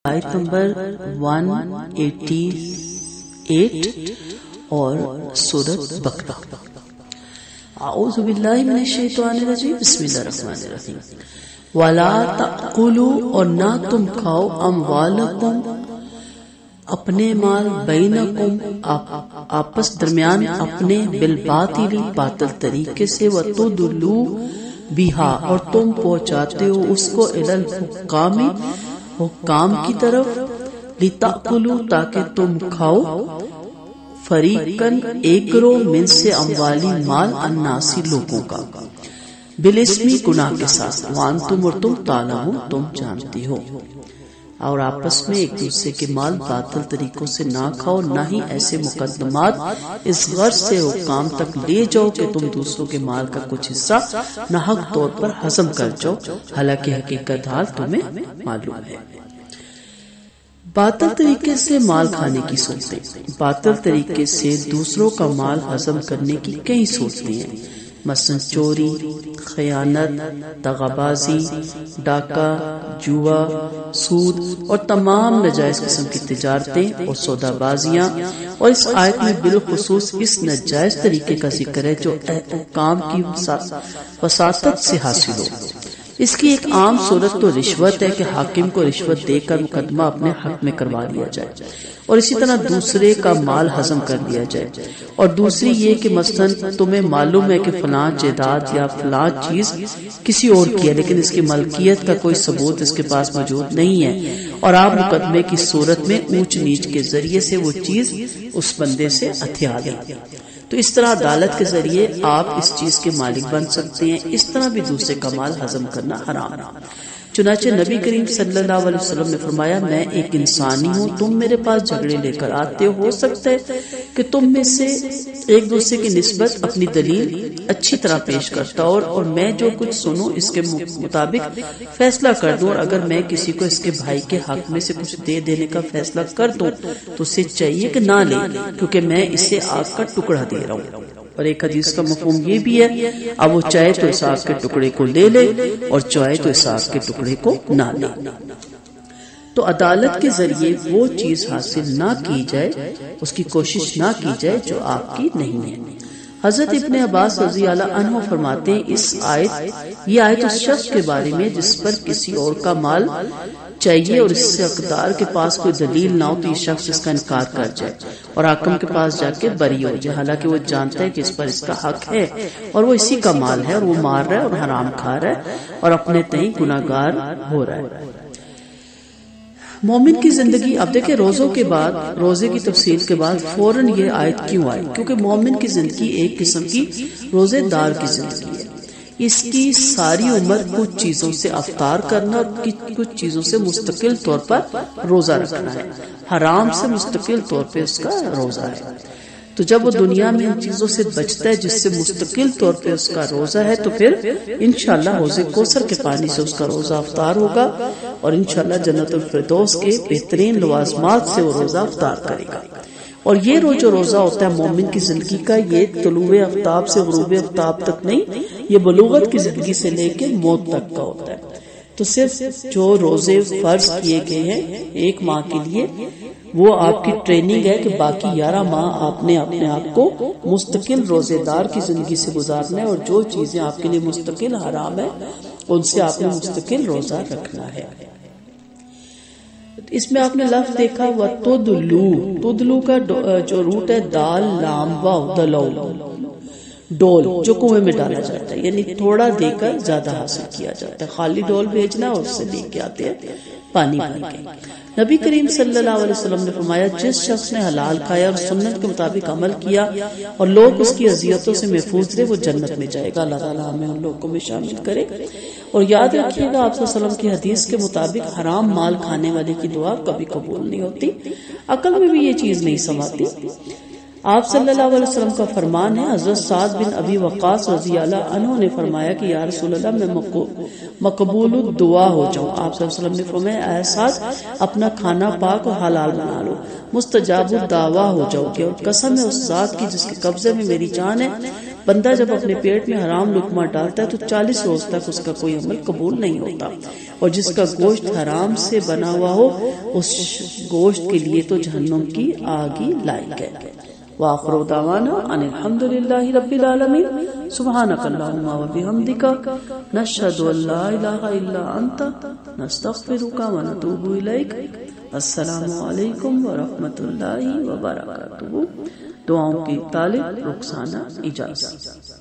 آیت نمبر 188 اور سورۃ بقرہ۔ اعوذ باللہ من الشیطان الرجیم، بسم اللہ الرحمن الرحیم۔ وَلَا تَأْكُلُوا، اور نہ تم کھاؤ، اموالکم، اپنے مال، بینکم، آپس درمیان اپنے، بالباطل، باطل طریقے سے، وَتُدْلُوا بِهَا، اور تم پہنچاتے ہو اس کو، الی الحکام، حکام کی طرف، لِتَأْكُلُوا، تاکہ تم کھاؤ، فریقاً ایک گروہ، من سے اموالی، مال، الناسی، لوگوں کا، بالاسمی، گناہ کے ساتھ، وانتم، اور تم، تعلمون، تم جانتی ہو۔ اور آپس میں ایک دوسرے کے مال باطل طریقوں سے نہ کھاؤ، نہ ہی ایسے مقدمات اس غرض سے حکام تک لے جاؤ کہ تم دوسروں کے مال کا کچھ حصہ ناحق طور پر ہضم کر جاؤ، حالانکہ حقیقت حال تمہیں معلوم ہے۔ باطل طریقے سے مال کھانے کی صورتیں۔ باطل طریقے سے دوسروں کا مال ہضم کرنے کی کئی صورتیں ہیں، مثلا چوری، خیانت، دغابازی، ڈاکہ، جوا، سود اور تمام ناجائز قسم کی تجارتیں اور سودا بازیاں، اور اس آیت میں بالخصوص اس ناجائز طریقے کا ذکر ہے جو حکام کی وساطت سے حاصل ہو۔ اس کی ایک عام صورت تو رشوت ہے کہ حاکم کو رشوت دے کر مقدمہ اپنے حق میں کروا لیا جائے، اور اسی طرح دوسرے کا مال ہضم کر لیا جائے۔ اور دوسری یہ کہ مثلا تمہیں معلوم ہے کہ فلاں جائیداد یا فلاں چیز کسی اور کی ہے، لیکن اس کی ملکیت کا کوئی ثبوت اس کے پاس موجود نہیں ہے، اور آپ مقدمے کی صورت میں اونچ نیچ کے ذریعے سے وہ چیز اس بندے سے ہتھیا لیں، تو اس طرح عدالت کے ذریعے آپ اس چیز کے مالک بن سکتے ہیں۔ اس طرح بھی دوسرے کا مال ہضم کرنا حرام ہے۔ چنانچہ نبی کریم صلی اللہ علیہ وسلم نے فرمایا، میں ایک انسانی ہوں، تم میرے پاس جھگڑے لے کر آتے ہو سکتا ہے کہ تم میں سے ایک دوسرے کی نسبت اپنی دلیل اچھی طرح پیش کرتا اور میں جو کچھ سنوں اس کے مطابق فیصلہ کر دوں، اور اگر میں کسی کو اس کے بھائی کے حق میں سے کچھ دے دینے کا فیصلہ کر دوں تو اسے چاہیے کہ نہ لے، کیونکہ میں اسے آگ کا ٹکڑا دے رہا ہوں۔ اور ایک حدیث کا مفہوم یہ بھی ہے، اب وہ چاہے تو اس آگ کے ٹکڑے کو لے لے اور چاہے تو اس آگ کے ٹکڑے کو نہ لے۔ تو عدالت کے ذریعے وہ چیز حاصل نہ کی جائے، اس کی کوشش نہ کی جائے جو آپ کی نہیں ہے۔ حضرت ابن عباس رضی اللہ عنہ فرماتے ہیں، یہ آیت اس شخص کے بارے میں جس پر کسی اور کا مال چاہیے اور اس سے حقدار کے پاس کوئی دلیل نہ ہو تو یہ شخص اس کا انکار کر جائے اور حاکم کے پاس جا کے بری ہو جائے، حالانکہ وہ جانتا ہے کہ اس پر اس کا حق ہے اور وہ اسی کا مال ہے، اور وہ مار رہا ہے اور حرام کھا رہا ہے اور اپنے تئیں گناہگار ہو رہا ہے۔ مومن کی زندگی، اب دیکھیں روزوں کے بعد، روزے کی تفصیل کے بعد فوراً یہ آیت کیوں آئی؟ کیونکہ مومن کی زندگی ایک قسم کی روزے دار کی زندگی ہے۔ اس کی ساری عمر کچھ چیزوں سے افطار کرنا اور کچھ چیزوں سے مستقل طور پر روزہ رکھنا ہے، حرام سے مستقل طور پہ اس کا روزہ ہے۔ تو جب وہ دنیا میں ان چیزوں سے بچتا ہے جس سے مستقل طور پہ اس کا روزہ ہے، تو پھر انشاءاللہ حوض کوثر کے پانی سے اس کا روزہ افطار ہوگا، اور انشاءاللہ جنت الفردوس کے بہترین لوازمات سے وہ روزہ افطار کرے گا۔ اور یہ جو روزہ ہوتا ہے مومن کی زندگی کا، یہ طلوع آفتاب سے غروب آفتاب تک نہیں، یہ بلوغت کی زندگی سے لے کے موت تک کا ہوتا ہے۔ تو صرف جو روزے فرض کیے گئے ہیں ایک ماہ کے لیے، وہ آپ کی ٹریننگ ہے کہ باقی 11 ماہ آپ نے اپنے آپ کو مستقل روزے دار کی زندگی سے گزارنا ہے، اور جو چیزیں آپ کے لیے مستقل حرام ہے ان سے آپ نے مستقل روزہ رکھنا ہے۔ اس میں آپ نے لفظ دیکھا وَتُدْلُوا کا جو روٹ ہے دال لام واو دلول، ڈول جو کنویں میں ڈالا جاتا ہے، یعنی تھوڑا دے کر زیادہ حاصل کیا جاتا ہے، خالی ڈول بھیجنا اور اس سے لے کے آتے ہیں پانی بھر کے۔ نبی کریم صلی اللہ علیہ وسلم نے فرمایا، جس شخص نے حلال کھایا اور سنت کے مطابق عمل کیا اور لوگ اس کی اذیتوں سے محفوظ رہے، وہ جنت میں جائے گا۔ اللہ تعالیٰ ہمیں ان لوگوں میں شامل کرے۔ اور یاد رکھیے گا، آپ صلی اللہ علیہ وسلم کی حدیث کے مطابق حرام مال کھانے والے کی دعا کبھی قبول نہیں ہوتی، عقل میں بھی یہ چیز نہیں سماتی۔ آپ صلی اللہ علیہ وسلم کا فرمان ہے، حضرت سعد بن ابی وقاص رضی اللہ عنہ نے فرمایا کہ یا رسول اللہ میں مقبول الدعا ہو جاؤں۔ آپ صلی اللہ علیہ وسلم نے فرمایا، اے سعد اپنا کھانا پاک اور حلال بنا لو، مستجاب الدعویٰ ہو جاؤ گے، اور قسم ہے اس ذات کی جس کے قبضے میں میری جان ہے، بندہ جب اپنے پیٹ میں حرام لقمہ ڈالتا ہے تو 40 روز تک اس کا کوئی عمل قبول نہیں ہوتا، اور جس کا گوشت حرام سے بنا ہوا ہو اس گوشت کے لیے تو جہنم کی آگ ہی لائق ہے۔ وآخر دعوانا ان الحمد للہ رب العالمین۔ سبحانک اللہم و بحمدک، نشہد ان لا الہ الا انت، نستغفرک و نتوب الیک۔ السلام علیکم ورحمۃ اللہ وبرکاتہ۔ دعاؤں کی طالب رخسانہ اجازت۔